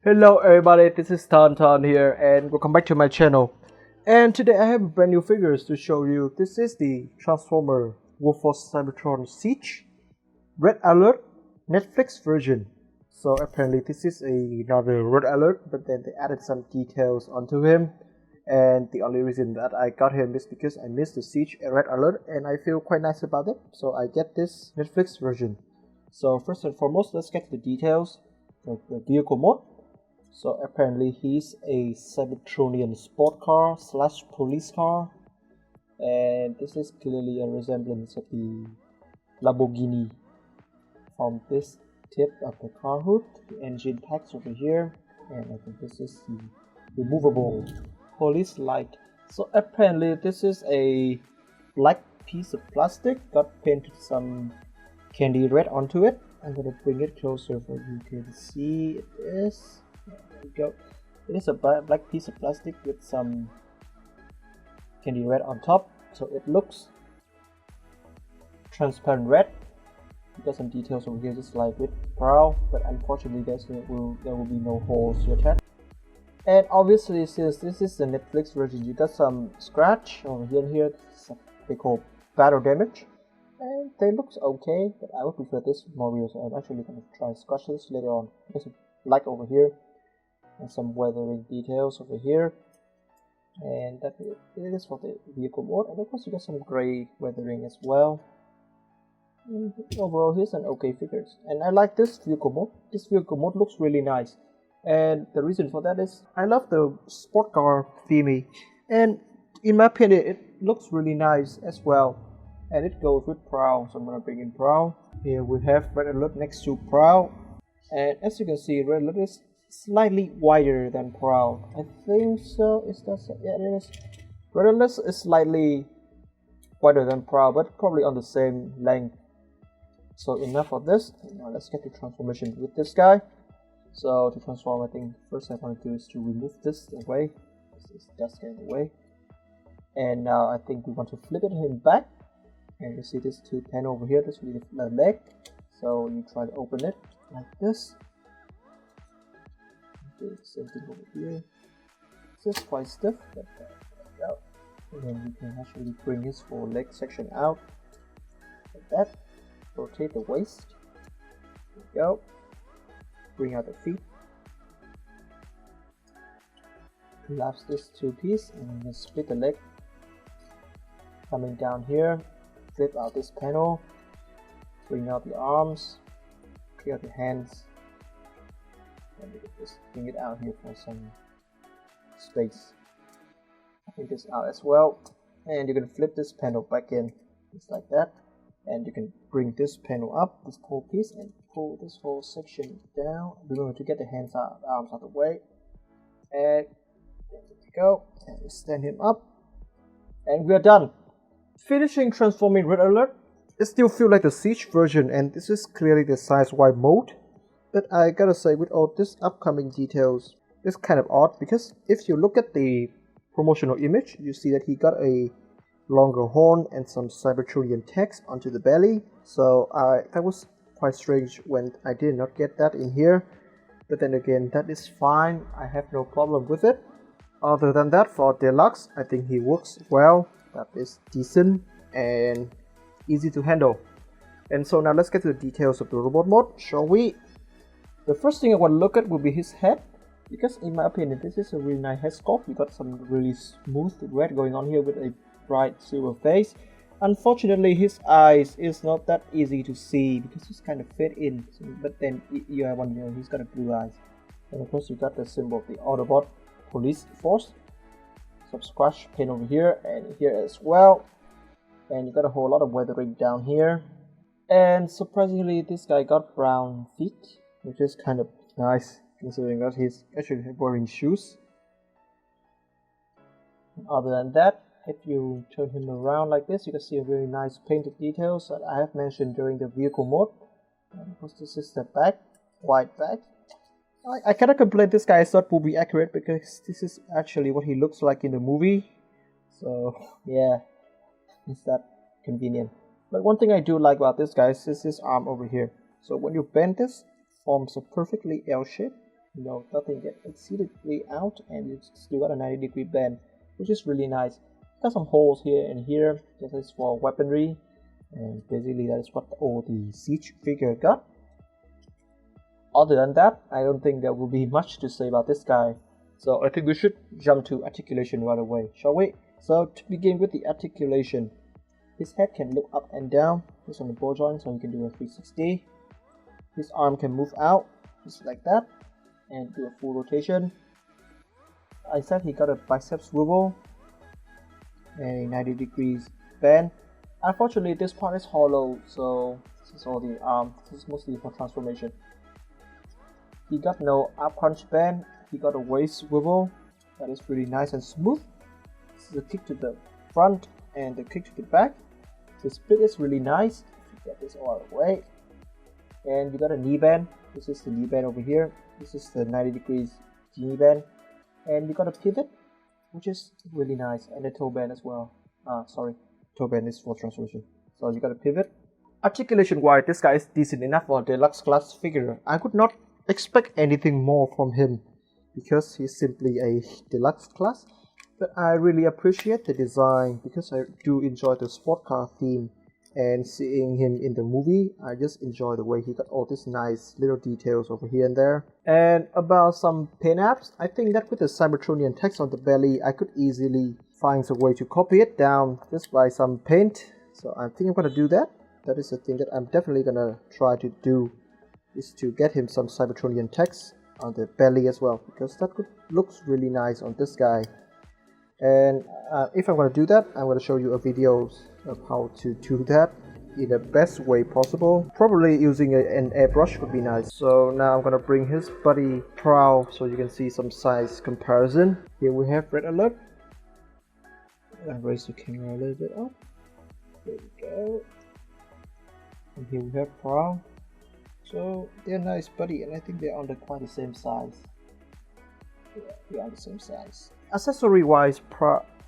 Hello everybody, this is TonTon here and welcome back to my channel. And today I have brand new figures to show you. This is the Transformer Warforce Cybertron Siege Red Alert Netflix version. So apparently this is another Red Alert, but then they added some details onto him. And the only reason that I got him is because I missed the Siege Red Alert and I feel quite nice about it. So I get this Netflix version. So first and foremost, let's get the details of the vehicle mode. So apparently he's a Cybertronian sport car slash police car, and this is clearly a resemblance of the Lamborghini from this tip of the car hood. The engine packs over here, and I think this is the removable police light. So apparently this is a black piece of plastic, got painted some candy red onto it. I'm gonna bring it closer so you can see it is. There we go. It is a black piece of plastic with some candy red on top, so it looks transparent red. You got some details over here, just like with brown, but unfortunately there will be no holes to attach. And obviously, since this is the Netflix version, you got some scratch over here and here. They call battle damage, and they looks okay, but I would prefer this more real. So I'm actually gonna try and scratch this later on. There's a black over here and some weathering details over here, and that it is for the vehicle mode. And of course you got some gray weathering as well. And overall, here's an okay figures, and I like this vehicle mode. This vehicle mode looks really nice, and the reason for that is I love the sport car theme, and in my opinion it looks really nice as well, and it goes with Prowl. So I'm gonna bring in Prowl. Here we have Red Alert next to Prowl, and as you can see, Red Alert is slightly wider than Prowl. I think so. Is that so? Yeah, it is. Red Alert is slightly wider than Prowl, but probably on the same length. So enough of this. Now let's get the transformation with this guy. So to transform, I think first I want to do is to remove this away. This is just getting away. And now I think we want to flip it him back. And you see this two panel over here. This will be the leg. So you try to open it like this. Do the same thing over here. This is quite stiff, but out. And then we can actually bring his whole leg section out like that. Rotate the waist. There we go. Bring out the feet. Collapse this two piece and then split the leg. Coming down here, flip out this panel. Bring out the arms. Clear the hands. And we can just bring it out here for some space. Bring this out as well, and you can flip this panel back in just like that, and you can bring this panel up, this whole piece, and pull this whole section down. Remember to get the hands out, the arms out of the way, and there we go. And we stand him up, and we are done. Finishing transforming Red Alert. It still feels like the Siege version, and this is clearly the size-wide mode. But I gotta say, with all these upcoming details, it's kind of odd, because if you look at the promotional image, you see that he got a longer horn and some Cybertronian text onto the belly. So that was quite strange when I did not get that in here. But then again, that is fine. I have no problem with it. Other than that, for Deluxe, I think he works well. That is decent and easy to handle. And so now let's get to the details of the robot mode, shall we? The first thing I want to look at will be his head, because in my opinion this is a really nice head sculpt. You got some really smooth red going on here with a bright silver face. Unfortunately his eyes is not that easy to see because he's kind of fit in, so, but then you have one, he's got a blue eyes. And of course you got the symbol of the Autobot police force. Some scratch paint over here and here as well, and you got a whole lot of weathering down here. And surprisingly this guy got brown feet, which is kind of nice considering that he's actually wearing shoes. Other than that, if you turn him around like this, you can see a really nice painted details that I have mentioned during the vehicle mode. And of course this is the back, white back. I cannot complain this guy is not movie accurate, because this is actually what he looks like in the movie. So yeah, it's that convenient. But one thing I do like about this guy is his arm over here. So when you bend this, forms a perfectly L shape, No, nothing get exceedingly out, and it's still got a 90-degree bend, which is really nice. Got some holes here and here. This is for weaponry, and basically that is what all the siege figure got. Other than that, I don't think there will be much to say about this guy. So I think we should jump to articulation right away, shall we? So to begin with the articulation, his head can look up and down. He's on the ball joint, so he can do a 360. His arm can move out, just like that, and do a full rotation. I said he got a bicep swivel and a 90 degrees bend. Unfortunately, this part is hollow, so this is all the arm. This is mostly for transformation. He got no up crunch bend. He got a waist swivel that is really nice and smooth. This is a kick to the front and the kick to the back. The split is really nice. Get this all the way. And you got a knee bend. This is the knee bend over here. This is the 90 degrees knee bend. And you got a pivot, which is really nice, and a toe bend as well. Toe bend is for transformation. So you got a pivot. Articulation wise, this guy is decent enough for a deluxe class figure. I could not expect anything more from him because he's simply a deluxe class. But I really appreciate the design because I do enjoy the sport car theme, and seeing him in the movie, I just enjoy the way he got all these nice little details over here and there. And about some paint apps, I think that with the Cybertronian text on the belly, I could easily find a way to copy it down just by some paint. So I think I'm gonna do that. That is the thing that I'm definitely gonna try to do, is to get him some Cybertronian text on the belly as well, because that looks really nice on this guy. And if I'm going to do that, I'm going to show you a video of how to do that in the best way possible. Probably using an airbrush would be nice. So now I'm going to bring his body prow so you can see some size comparison. Here we have red alert. I'll raise the camera a little bit up. There we go. And here we have prow. So they're nice buddy, and I think they're on quite the same size. Yeah, they are the same size. Accessory wise,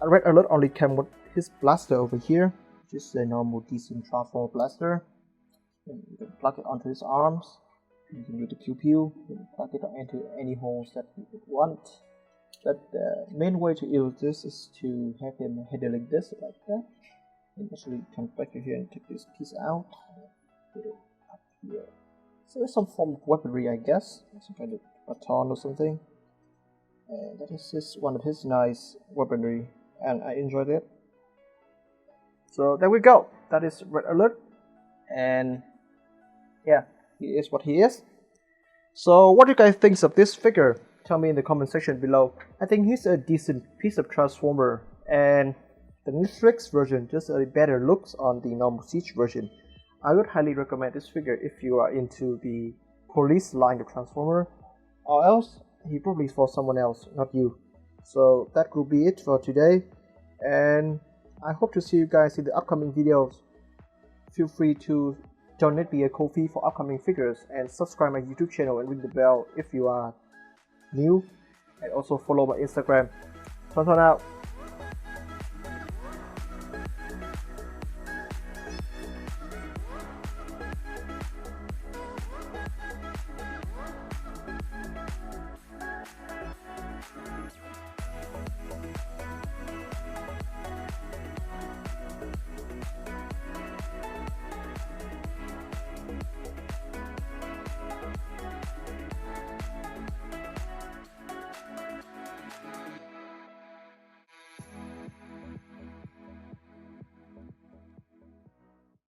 Red Alert only came with his blaster over here, just a normal decent transformer blaster. And you can plug it onto his arms. You can do the pew pew. You can plug it into any holes that you would want. But the main way to use this is to have him handling this like that. And actually come back here and take this piece out. Put it up here. So it's some form of weaponry, I guess. Some kind of baton or something. And that is just one of his nice weaponry, and I enjoyed it. So there we go. That is Red Alert, and yeah, he is what he is. So what do you guys think of this figure? Tell me in the comment section below. I think he's a decent piece of transformer, and the Netflix version just a better looks on the normal Siege version. I would highly recommend this figure if you are into the police line of transformer, or else he probably is for someone else, not you. So that could be it for today, and I hope to see you guys in the upcoming videos. Feel free to donate me a coffee for upcoming figures, and subscribe my YouTube channel and ring the bell if you are new, and also follow my Instagram. TonTon out.